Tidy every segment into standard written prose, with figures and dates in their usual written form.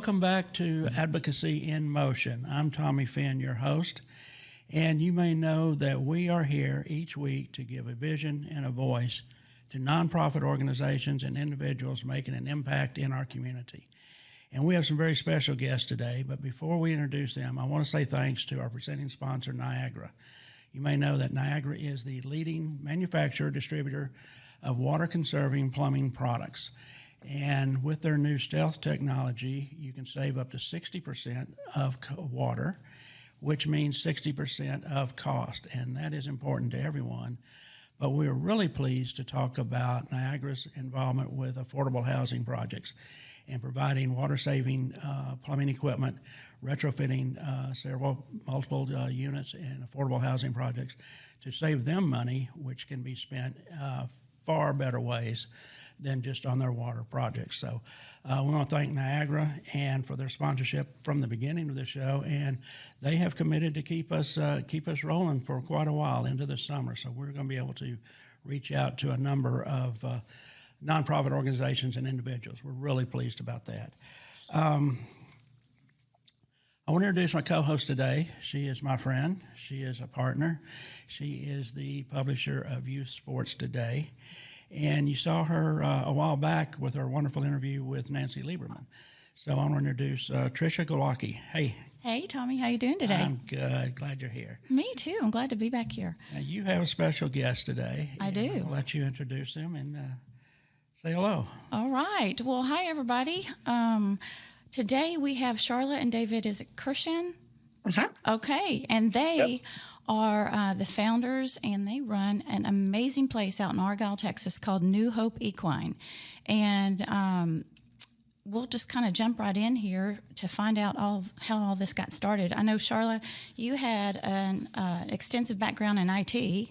Welcome back to Advocacy in Motion. I'm Tommy Finn, your host, and you may know that we are here each week to give a vision and a voice to nonprofit organizations and individuals making an impact in our community. And we have some very special guests today, but before we introduce them, I want to say thanks to our presenting sponsor, Niagara. You may know that Niagara is the leading manufacturer, distributor of water-conserving plumbing products. And with their new stealth technology, you can save up to 60% of water, which means 60% of cost. And that is important to everyone. But we're really pleased to talk about Niagara's involvement with affordable housing projects and providing water-saving plumbing equipment, retrofitting multiple units and affordable housing projects to save them money, which can be spent far better ways than just on their water projects. So we want to thank Niagara and for their sponsorship from the beginning of the show, and they have committed to keep us rolling for quite a while into the summer. So we're going to be able to reach out to a number of nonprofit organizations and individuals. We're really pleased about that. I want to introduce my co-host today. She is my friend. She is a partner. She is the publisher of Youth Sports Today. And you saw her a while back with her wonderful interview with Nancy Lieberman. So I want to introduce Tricia Golocki. Hey. Hey, Tommy. How you doing today? I'm good. Glad you're here. Me too. I'm glad to be back here. Now, you have a special guest today. I do. I'll let you introduce him and say hello. All right. Well, hi, everybody. Today we have Sharla and Dave Kershen. Uh-huh. Okay. And they are the founders, and they run an amazing place out in Argyle, Texas called New Hope Equine. And we'll just kind of jump right in here to find out how all this got started. I know, Sharla, you had an extensive background in IT.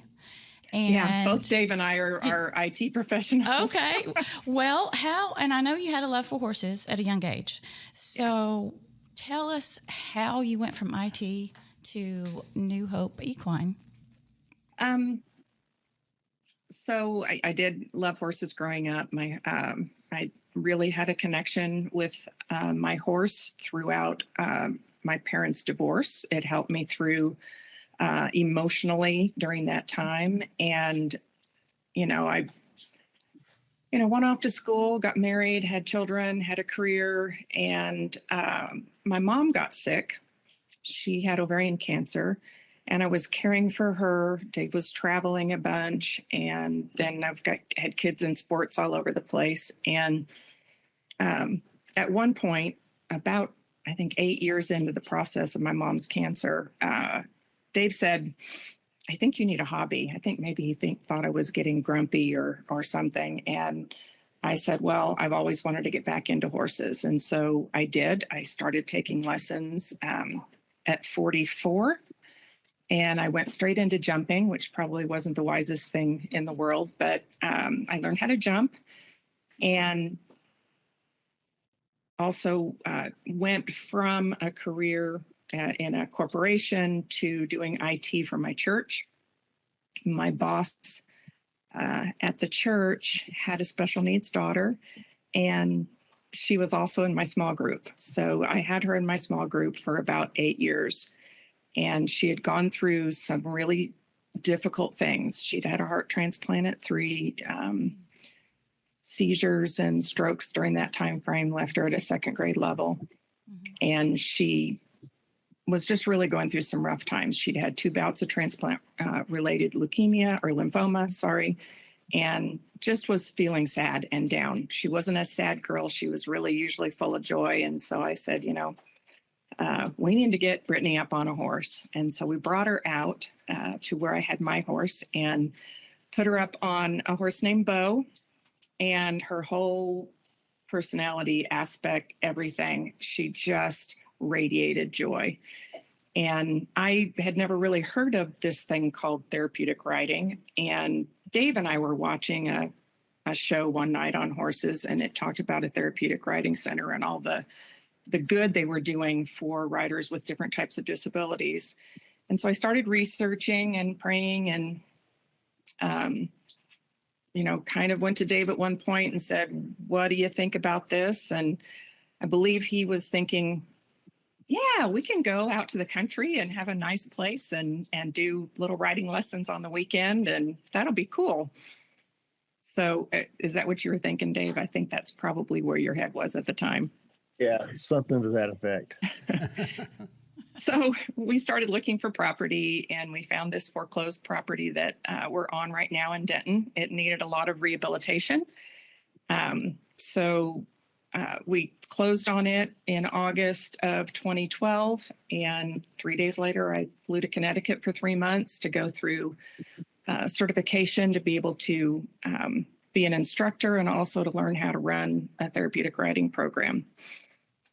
And both Dave and I are IT professionals. Okay. Well, and I know you had a love for horses at a young age. So tell us how you went from IT to New Hope Equine. So I did love horses growing up. I really had a connection with my horse throughout my parents' divorce. It helped me through emotionally during that time. And, I went off to school, got married, had children, had a career, and my mom got sick. She had ovarian cancer, and I was caring for her. Dave was traveling a bunch, and then had kids in sports all over the place. And at one point, about, I think, 8 years into the process of my mom's cancer, Dave said, I think you need a hobby. I think maybe he thought I was getting grumpy or something. And I said, well, I've always wanted to get back into horses. And so I did. I started taking lessons at 44. And I went straight into jumping, which probably wasn't the wisest thing in the world. But I learned how to jump, and also went from a career in a corporation to doing IT for my church. My boss at the church had a special needs daughter, and she was also in my small group. So I had her in my small group for about 8 years, and she had gone through some really difficult things. She'd had a heart transplant at 3, seizures and strokes during that time frame left her at a second grade level. Mm-hmm. And she was just really going through some rough times. She'd had 2 bouts of transplant-related lymphoma, and just was feeling sad and down. She wasn't a sad girl. She was really usually full of joy. And so I said, we need to get Brittany up on a horse. And so we brought her out to where I had my horse and put her up on a horse named Bo, and her whole personality aspect, everything, she just radiated joy. And I had never really heard of this thing called therapeutic riding. And Dave and I were watching a show one night on horses, and it talked about a therapeutic riding center and all the good they were doing for riders with different types of disabilities. And so I started researching and praying, and kind of went to Dave at one point and said, what do you think about this? And I believe he was thinking, yeah, we can go out to the country and have a nice place and do little riding lessons on the weekend, and that'll be cool. So is that what you were thinking, Dave? I think that's probably where your head was at the time. Yeah, something to that effect. So we started looking for property, and we found this foreclosed property that we're on right now in Denton. It needed a lot of rehabilitation. So we closed on it in August of 2012. And 3 days later, I flew to Connecticut for 3 months to go through certification to be able to be an instructor and also to learn how to run a therapeutic riding program.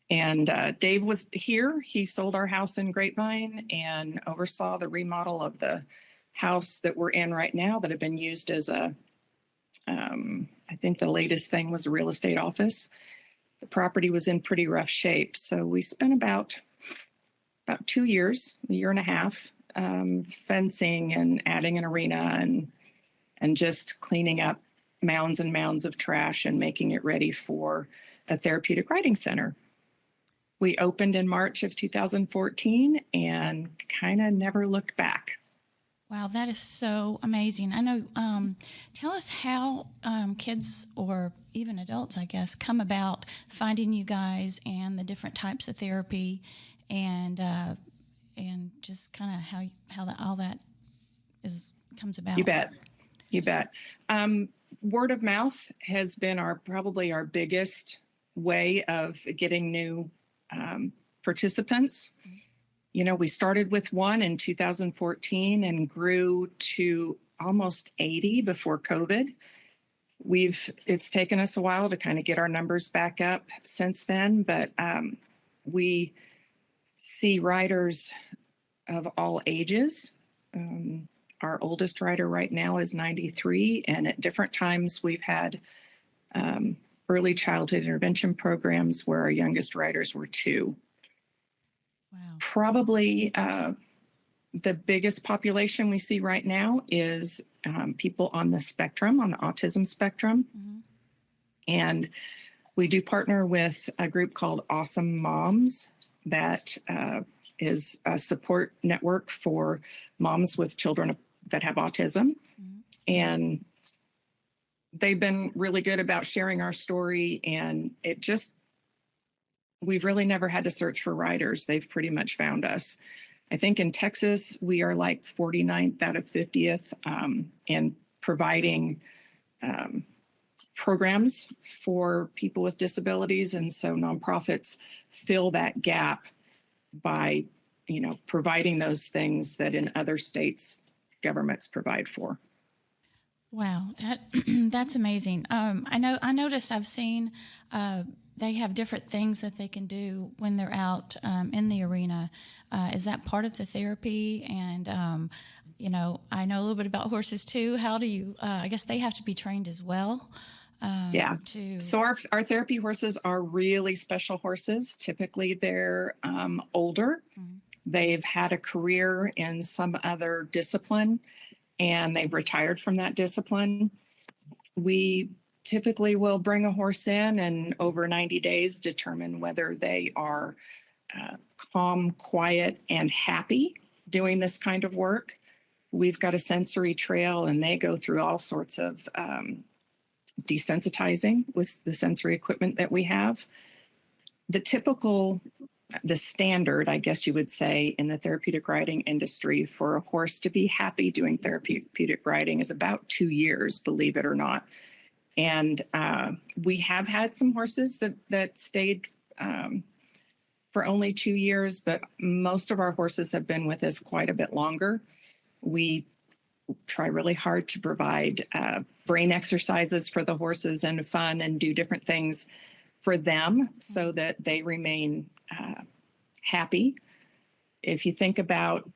And Dave was here. He sold our house in Grapevine and oversaw the remodel of the house that we're in right now that had been used as a, I think the latest thing was a real estate office. The property was in pretty rough shape. So we spent about 2 years, a year and a half, fencing and adding an arena and just cleaning up mounds and mounds of trash and making it ready for a therapeutic riding center. We opened in March of 2014 and kind of never looked back. Wow, that is so amazing. I know, tell us how kids or even adults, I guess, come about finding you guys and the different types of therapy and just kind of how all that comes about. You bet. Word of mouth has been probably our biggest way of getting new participants. You know, we started with one in 2014 and grew to almost 80 before COVID. It's taken us a while to kind of get our numbers back up since then, but we see riders of all ages. Our oldest rider right now is 93, and at different times we've had early childhood intervention programs where our youngest riders were 2. Wow. Probably the biggest population we see right now is people on the spectrum, on the autism spectrum. Mm-hmm. And we do partner with a group called Awesome Moms that is a support network for moms with children that have autism. Mm-hmm. And they've been really good about sharing our story, and we've really never had to search for riders. They've pretty much found us. I think in Texas, we are like 49th out of 50th in providing programs for people with disabilities. And so nonprofits fill that gap by, providing those things that in other states governments provide for. Wow, that's amazing. I noticed I've seen they have different things that they can do when they're out in the arena. Is that part of the therapy? And I know a little bit about horses too. How do you? I guess they have to be trained as well. Yeah. So our therapy horses are really special horses. Typically, they're older. Mm-hmm. They've had a career in some other discipline, and they've retired from that discipline. We typically will bring a horse in and over 90 days determine whether they are calm, quiet, and happy doing this kind of work. We've got a sensory trail, and they go through all sorts of desensitizing with the sensory equipment that we have. The standard, I guess you would say, in the therapeutic riding industry for a horse to be happy doing therapeutic riding is about 2 years, believe it or not. And we have had some horses that stayed for only 2 years, but most of our horses have been with us quite a bit longer. We try really hard to provide brain exercises for the horses and fun and do different things for them so that they remain happy. If you think about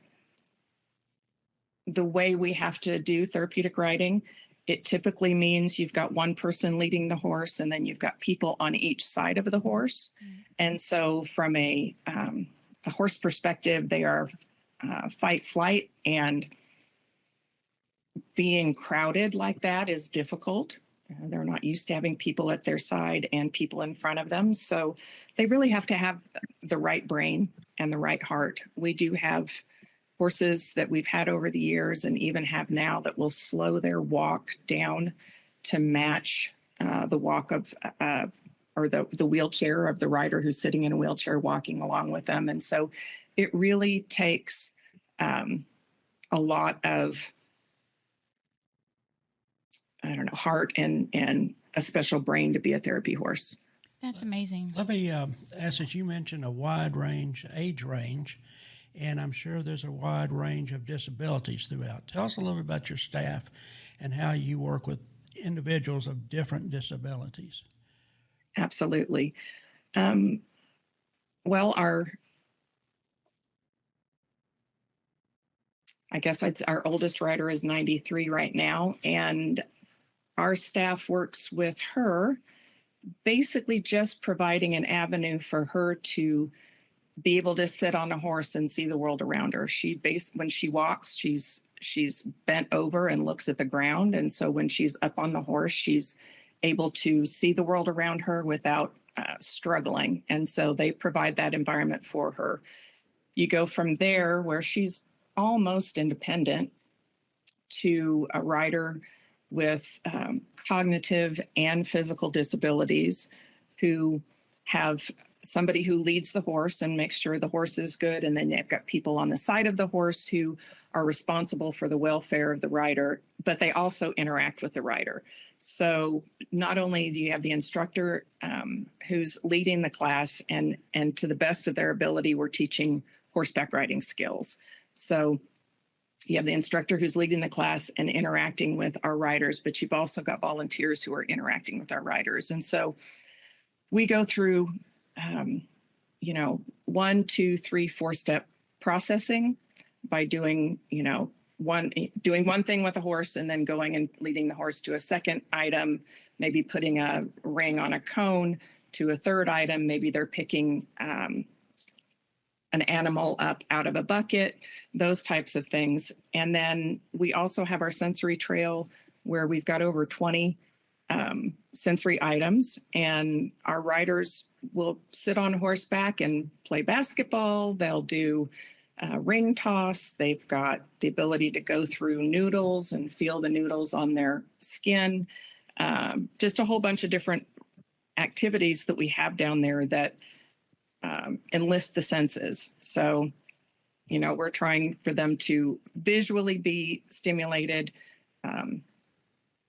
the way we have to do therapeutic riding, it typically means you've got one person leading the horse, and then you've got people on each side of the horse. Mm-hmm. And so from a horse perspective, they are fight, flight, and being crowded like that is difficult. They're not used to having people at their side and people in front of them. So they really have to have the right brain and the right heart. We do have horses that we've had over the years and even have now that will slow their walk down to match the walk of or the wheelchair of the rider who's sitting in a wheelchair walking along with them. And so it really takes a lot of, I don't know, heart and a special brain to be a therapy horse. That's amazing. Let me ask, as you mentioned, a wide range, age range, and I'm sure there's a wide range of disabilities throughout. Tell us a little bit about your staff and how you work with individuals of different disabilities. Absolutely. Well, I guess our oldest rider is 93 right now, and our staff works with her, basically just providing an avenue for her to be able to sit on a horse and see the world around her. When she walks, she's bent over and looks at the ground, and so when she's up on the horse, she's able to see the world around her without struggling. And so they provide that environment for her. You go from there, where she's almost independent, to a rider with cognitive and physical disabilities who have somebody who leads the horse and makes sure the horse is good. And then they've got people on the side of the horse who are responsible for the welfare of the rider, but they also interact with the rider. So not only do you have the instructor who's leading the class, and to the best of their ability, we're teaching horseback riding skills. So you have the instructor who's leading the class and interacting with our riders, but you've also got volunteers who are interacting with our riders. And so we go through, 1, 2, 3, 4-step processing by doing, one thing with a horse and then going and leading the horse to a second item, maybe putting a ring on a cone, to a third item. Maybe they're picking an animal up out of a bucket, those types of things. And then we also have our sensory trail, where we've got over 20 sensory items, and our riders will sit on horseback and play basketball. They'll do ring toss. They've got the ability to go through noodles and feel the noodles on their skin. Just a whole bunch of different activities that we have down there that enlist the senses. So, we're trying for them to visually be stimulated,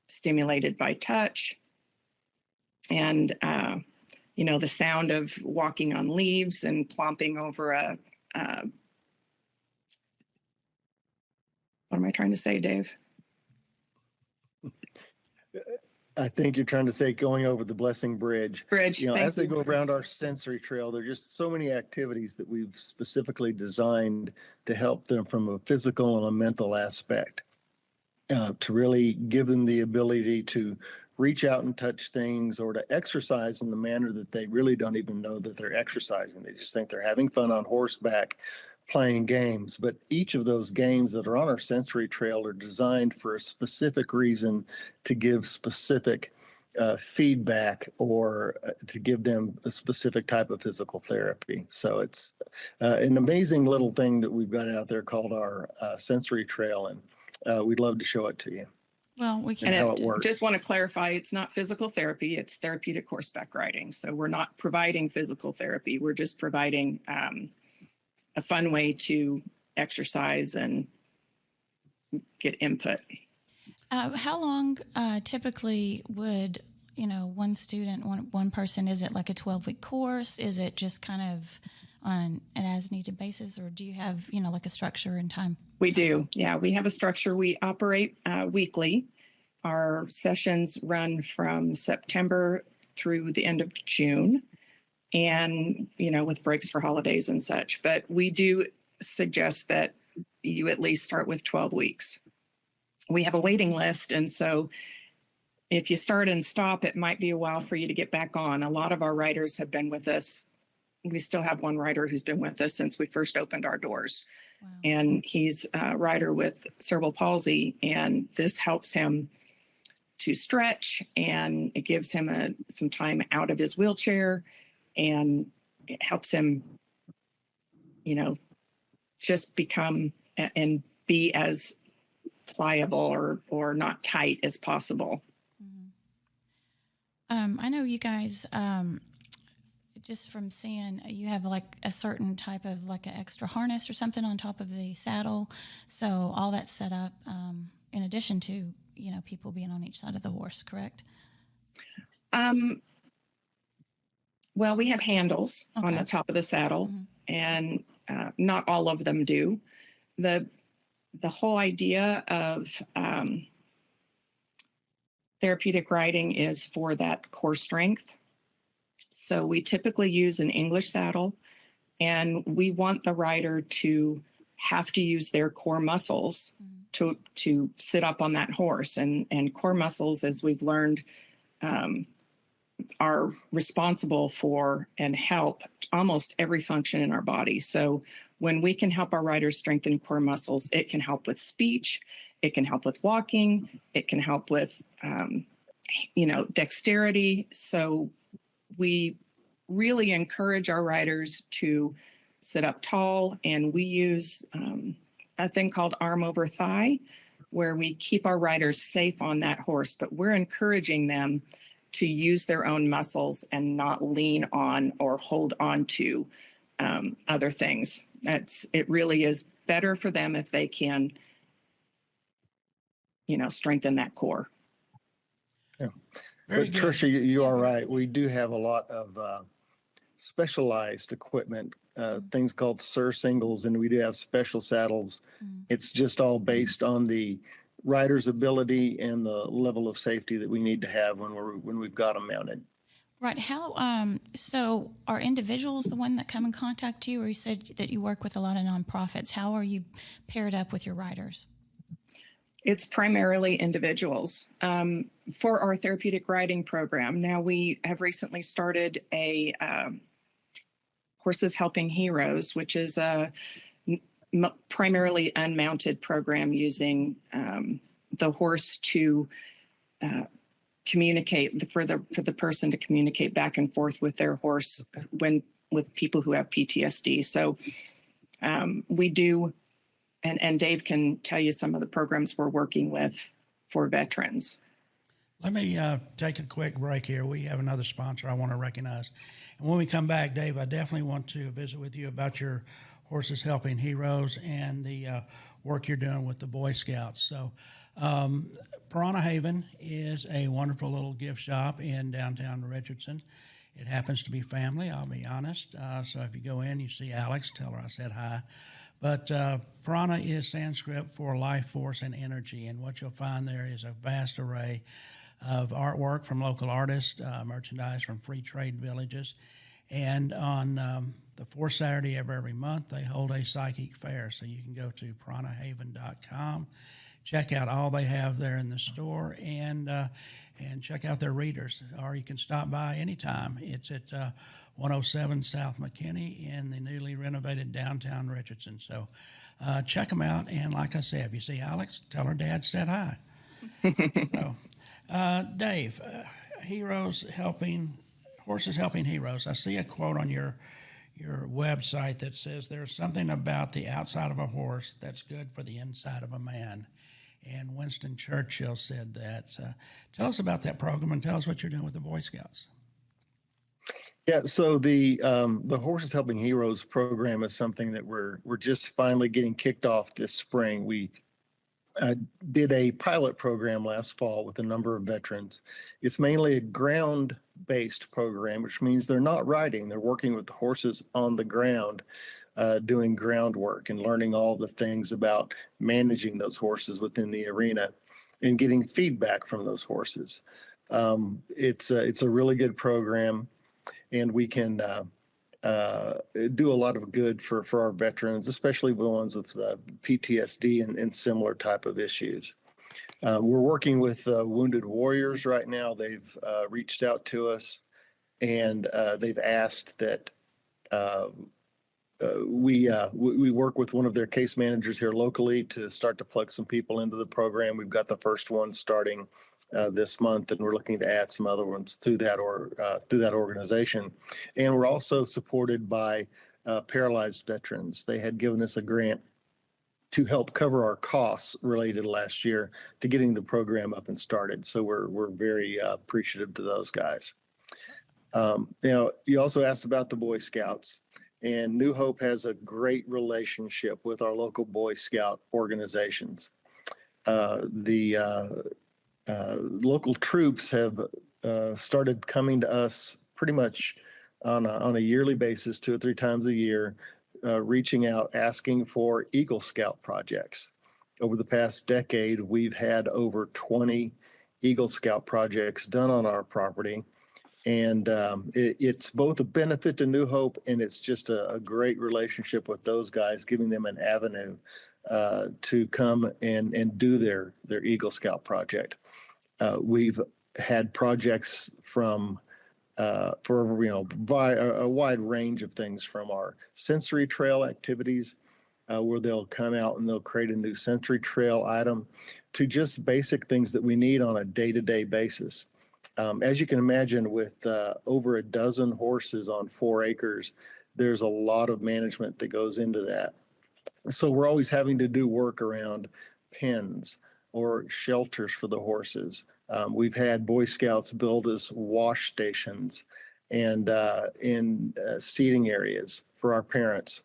stimulated by touch, and, the sound of walking on leaves and clomping over what am I trying to say, Dave? I think you're trying to say going over the Blessing Bridge. Bridge. As they go around our sensory trail, there are just so many activities that we've specifically designed to help them from a physical and a mental aspect, to really give them the ability to reach out and touch things, or to exercise in the manner that they really don't even know that they're exercising. They just think they're having fun on horseback, playing games. But each of those games that are on our sensory trail are designed for a specific reason, to give specific feedback, or to give them a specific type of physical therapy. So it's an amazing little thing that we've got out there called our sensory trail, and we'd love to show it to you. Well, we can. And how it works. Just want to clarify, it's not physical therapy, it's therapeutic horseback riding. So we're not providing physical therapy. We're just providing a fun way to exercise and get input. How long typically would, one student, one person, is it like a 12-week course? Is it just kind of on an as-needed basis, or do you have, like a structure and time? We do. Yeah, we have a structure. We operate weekly. Our sessions run from September through the end of June, and, with breaks for holidays and such. But we do suggest that you at least start with 12 weeks. We have a waiting list, and so if you start and stop, it might be a while for you to get back on. A lot of our riders have been with us. We still have one rider who's been with us since we first opened our doors. Wow. And he's a rider with cerebral palsy, and this helps him to stretch, and it gives him some time out of his wheelchair, and it helps him, just become and be as pliable or not tight as possible. I know you guys, just from seeing, you have like a certain type of like an extra harness or something on top of the saddle. So all that's set up in addition to, people being on each side of the horse, correct? Well, we have handles on Okay. the top of the saddle, and not all of them do. The whole idea of therapeutic riding is for that core strength. So we typically use an English saddle, and we want the rider to have to use their core muscles to sit up on that horse. And core muscles, as we've learned, are responsible for and help almost every function in our body. So when we can help our riders strengthen core muscles, it can help with speech, it can help with walking, it can help with, dexterity. So we really encourage our riders to sit up tall, and we use a thing called arm over thigh, where we keep our riders safe on that horse, but we're encouraging them to use their own muscles and not lean on or hold on to other things. It really is better for them if they can, strengthen that core. Yeah. Very But good. Tricia, you are right. We do have a lot of specialized equipment, things called singles, and we do have special saddles. It's just all based on the rider's ability and the level of safety that we need to have when we've got them mounted. Right. How, so are individuals the one that come and contact you, or you said that you work with a lot of nonprofits? How are you paired up with your riders? It's primarily individuals. For our therapeutic riding program, now we have recently started a Horses Helping Heroes, which is a primarily unmounted program using the horse to communicate, for the person to communicate back and forth with their horse with people who have PTSD. So we do. And Dave can tell you some of the programs we're working with for veterans. Let me take a quick break here. We have another sponsor I want to recognize. And when we come back, Dave, I definitely want to visit with you about your Horses Helping Heroes and the work you're doing with the Boy Scouts. So Piranha Haven is a wonderful little gift shop in downtown Richardson. It happens to be family, I'll be honest. So if you go in, you see Alex, tell her I said hi. But Piranha is Sanskrit for life force and energy, and what you'll find there is a vast array of artwork from local artists, merchandise from free trade villages, and on the fourth Saturday of every month, they hold a psychic fair, so you can go to piranhahaven.com, check out all they have there in the store, and check out their readers, or you can stop by anytime. It's at 107 South McKinney in the newly renovated downtown Richardson. So check them out. And like I said, if you see Alex, tell her Dad said hi. So, Dave, Horses Helping Heroes. I see a quote on your website that says there's something about the outside of a horse that's good for the inside of a man. And Winston Churchill said that. Tell us about that program and tell us what you're doing with the Boy Scouts. Yeah, so the Horses Helping Heroes program is something that we're just finally getting kicked off this spring. We did a pilot program last fall with a number of veterans. It's mainly a ground-based program, which means they're not riding. They're working with the horses on the ground, doing groundwork and learning all the things about managing those horses within the arena and getting feedback from those horses. It's a really good program, and we can do a lot of good for our veterans, especially the ones with PTSD and similar type of issues. We're working with Wounded Warriors right now. They've reached out to us, and they've asked that we work with one of their case managers here locally to start to plug some people into the program. We've got the first one starting this month, and we're looking to add some other ones through that organization. And we're also supported by paralyzed veterans. They had given us a grant to help cover our costs related last year to getting the program up and started. So we're very appreciative to those guys. You also asked about the Boy Scouts, and New Hope has a great relationship with our local Boy Scout organizations. The local troops have started coming to us pretty much on a yearly basis, 2 or 3 times a year, reaching out, asking for Eagle Scout projects. Over the past decade, we've had over 20 Eagle Scout projects done on our property. And it's both a benefit to New Hope, and it's just a great relationship with those guys, giving them an avenue to come and do their Eagle Scout project. We've had projects from for a wide range of things, from our sensory trail activities, where they'll come out and they'll create a new sensory trail item, to just basic things that we need on a day-to-day basis. As you can imagine, with over a dozen horses on 4 acres, there's a lot of management that goes into that. So we're always having to do work around pens or shelters for the horses. We've had Boy Scouts build us wash stations and in seating areas for our parents.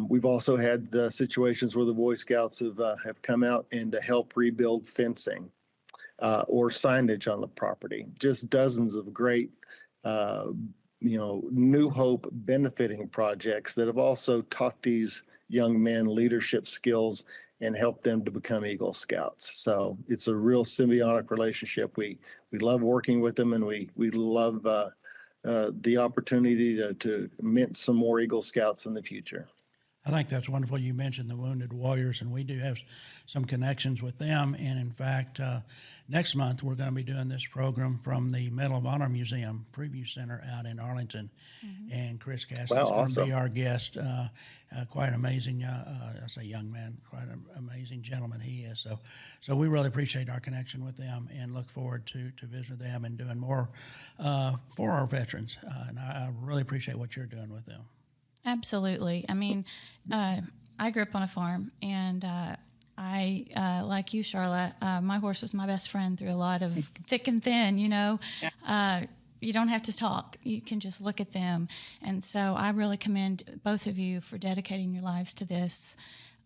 We've also had situations where the Boy Scouts have come out and to help rebuild fencing or signage on the property. Just dozens of great, New Hope benefiting projects that have also taught these young men leadership skills and help them to become Eagle Scouts. So it's a real symbiotic relationship. We love working with them, and we love the opportunity to mint some more Eagle Scouts in the future. I think that's wonderful. You mentioned the Wounded Warriors, and we do have some connections with them. And in fact, next month we're going to be doing this program from the Medal of Honor Museum Preview Center out in Arlington. Mm-hmm. And Chris Cassidy is going to be our guest. Quite amazing, I say young man, quite an amazing gentleman he is. So we really appreciate our connection with them and look forward to visit them and doing more for our veterans. And I really appreciate what you're doing with them. Absolutely. I mean, I grew up on a farm, and I, like you, Sharla, my horse was my best friend through a lot of thick and thin, you don't have to talk. You can just look at them. And so I really commend both of you for dedicating your lives to this.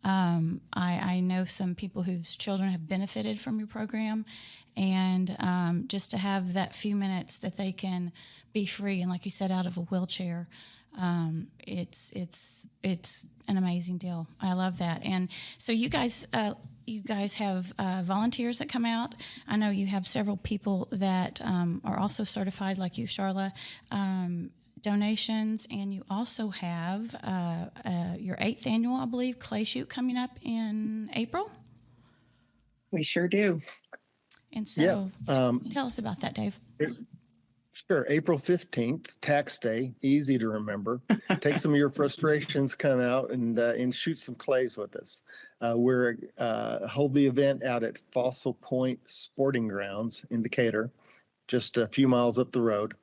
I know some people whose children have benefited from your program, and just to have that few minutes that they can be free and, like you said, out of a wheelchair, it's an amazing deal. I love that. And so you guys have volunteers that come out. I know you have several people that are also certified, like you, Sharla, donations, and you also have your 8th annual, I believe, clay shoot coming up in April. We sure do. And so tell us about that, Dave. Sure. April 15th, tax day, easy to remember. Take some of your frustrations, come out and shoot some clays with us. We're hold the event out at Fossil Point Sporting Grounds in Decatur, just a few miles up the road.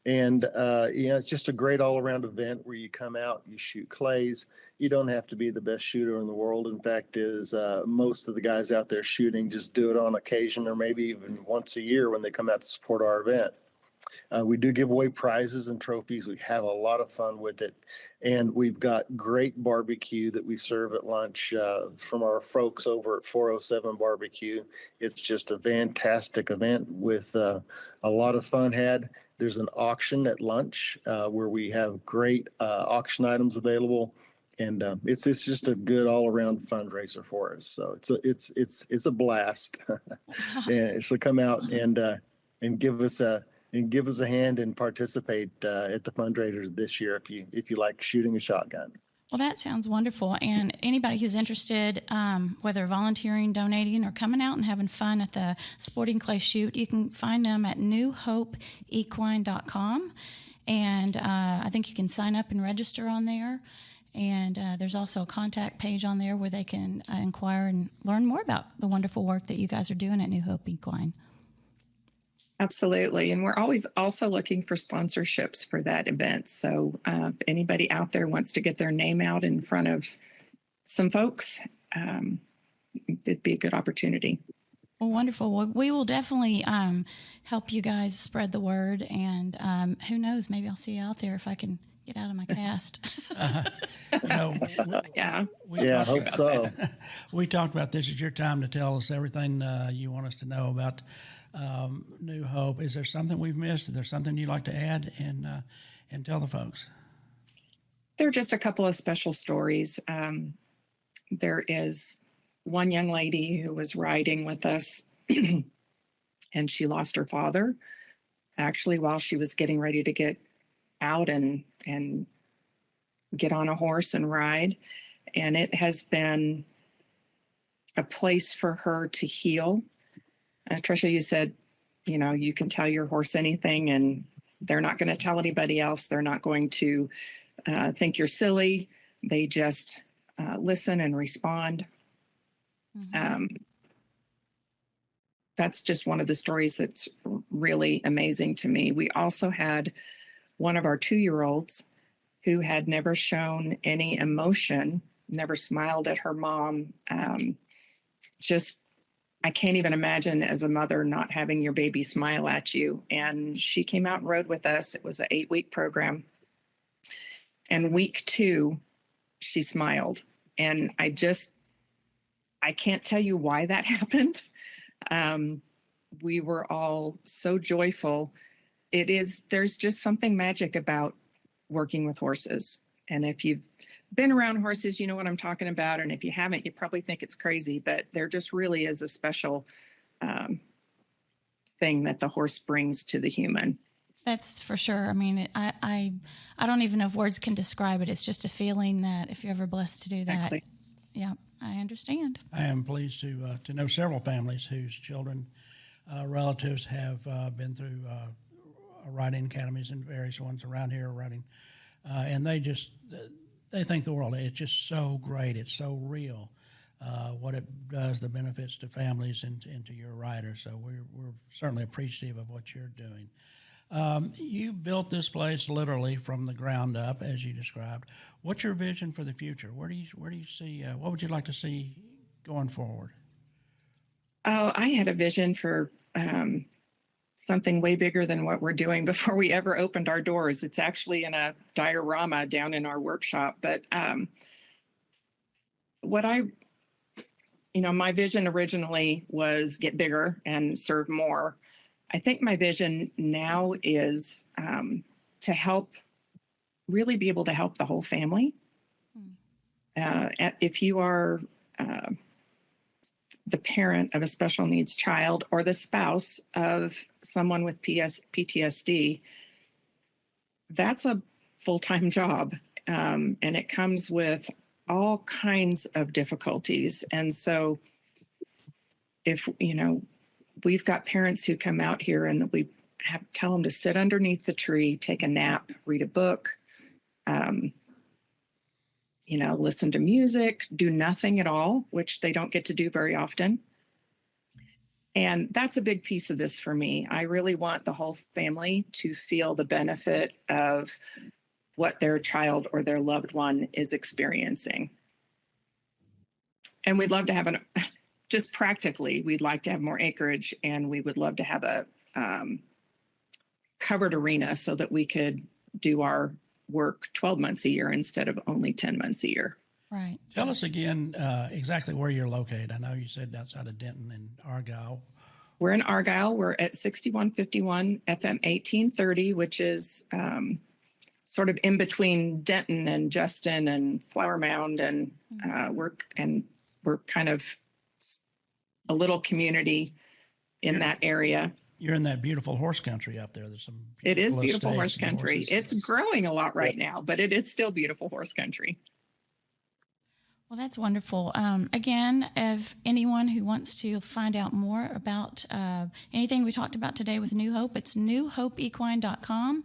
And, it's just a great all-around event where you come out, you shoot clays. You don't have to be the best shooter in the world. In fact, most of the guys out there shooting just do it on occasion, or maybe even once a year when they come out to support our event. We do give away prizes and trophies. We have a lot of fun with it. And we've got great barbecue that we serve at lunch from our folks over at 407 Barbecue. It's just a fantastic event with a lot of fun had. There's an auction at lunch where we have great auction items available. And it's just a good all-around fundraiser for us. So it's a blast. And so come out and give us a hand and participate at the fundraiser this year if you like shooting a shotgun. Well, that sounds wonderful. And anybody who's interested, whether volunteering, donating, or coming out and having fun at the Sporting Clay Shoot, you can find them at newhopeequine.com. And I think you can sign up and register on there. And there's also a contact page on there where they can inquire and learn more about the wonderful work that you guys are doing at New Hope Equine. Absolutely. And we're always also looking for sponsorships for that event. So if anybody out there wants to get their name out in front of some folks, it'd be a good opportunity. Well, wonderful. Well, we will definitely help you guys spread the word. And who knows, maybe I'll see you out there if I can get out of my cast. You know, Yeah. Yeah, I hope so. we talked about this is your time to tell us everything you want us to know about New Hope. Is there something we've missed? Is there something you'd like to add and tell the folks? There are just a couple of special stories. There is one young lady who was riding with us and she lost her father actually while she was getting ready to get out and get on a horse and ride. And it has been a place for her to heal. Tricia, you said, you know, you can tell your horse anything and they're not going to tell anybody else. They're not going to think you're silly. They just listen and respond. Mm-hmm. That's just one of the stories that's really amazing to me. We also had one of our 2-year-olds who had never shown any emotion, never smiled at her mom. I can't even imagine as a mother not having your baby smile at you. And she came out and rode with us. It was an 8-week program. And week 2, she smiled. And I can't tell you why that happened. We were all so joyful. There's just something magic about working with horses. And if you've been around horses, you know what I'm talking about. And if you haven't, you probably think it's crazy, but there just really is a special thing that the horse brings to the human. That's for sure. I mean, I don't even know if words can describe it. It's just a feeling that if you're ever blessed to do that. Exactly. Yeah, I understand. I am pleased to know several families whose children, relatives have been through riding academies and various ones around here riding, and they think the world. It's just so great. It's so real. What it does, the benefits to families and to your riders. So we're certainly appreciative of what you're doing. You built this place literally from the ground up, as you described. What's your vision for the future? Where do you see? What would you like to see going forward? Oh, I had a vision for something way bigger than what we're doing before we ever opened our doors. It's actually in a diorama down in our workshop. But my vision originally was get bigger and serve more. I think my vision now is to really be able to help the whole family. If you are the parent of a special needs child or the spouse of someone with PTSD, that's a full-time job. And it comes with all kinds of difficulties. And so we've got parents who come out here and we tell them to sit underneath the tree, take a nap, read a book, listen to music, do nothing at all, which they don't get to do very often. And that's a big piece of this for me. I really want the whole family to feel the benefit of what their child or their loved one is experiencing. And we'd love to have just practically, we'd like to have more acreage, and we would love to have a covered arena so that we could do our work 12 months a year instead of only 10 months a year. Right. Tell us again exactly where you're located. I know you said outside of Denton and Argyle. We're in Argyle. We're at 6151 FM 1830, which is sort of in between Denton and Justin and Flower Mound, and we're kind of a little community in that area. You're in that beautiful horse country up there. There's some. It is beautiful horse country. It's growing a lot right now, but it is still beautiful horse country. Well, that's wonderful. Again, if anyone who wants to find out more about anything we talked about today with New Hope, it's newhopeequine.com.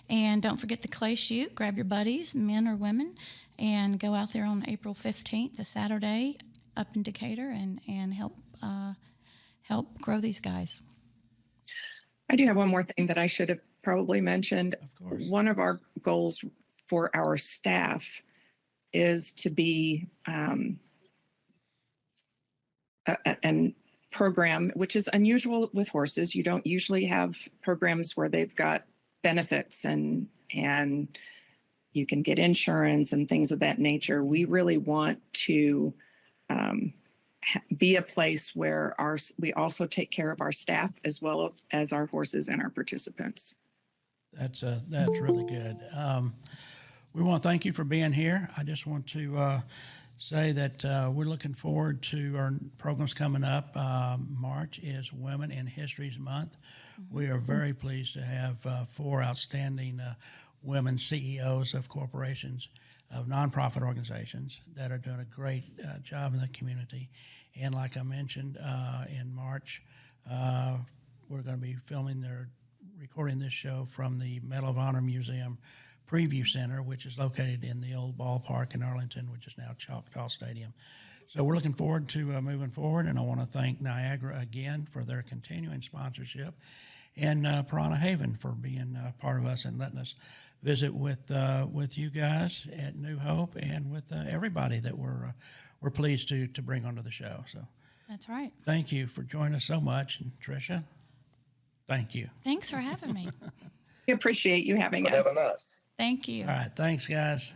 And don't forget the clay shoot. Grab your buddies, men or women, and go out there on April 15th, a Saturday, up in Decatur, and help grow these guys. I do have one more thing that I should have probably mentioned. Of course. One of our goals for our staff is to be a program, which is unusual with horses. You don't usually have programs where they've got benefits and you can get insurance and things of that nature. We really want to be a place where we also take care of our staff as well as our horses and our participants. That's really good. We want to thank you for being here. I just want to say that we're looking forward to our programs coming up. March is Women in History's Month. We are very pleased to have 4 outstanding women CEOs of corporations, of nonprofit organizations that are doing a great job in the community. And like I mentioned, in March, we're going to be recording this show from the Medal of Honor Museum Preview Center, which is located in the old ballpark in Arlington, which is now Choctaw Stadium. So we're looking forward to moving forward, and I want to thank Niagara again for their continuing sponsorship, and Piranha Haven for being part of us and letting us visit with you guys at New Hope and with everybody that we're pleased to bring onto the show. So That's right. thank you for joining us so much, and Tricia, thank you. Thanks for having me. We appreciate you having us. Thank you. All right, thanks, guys.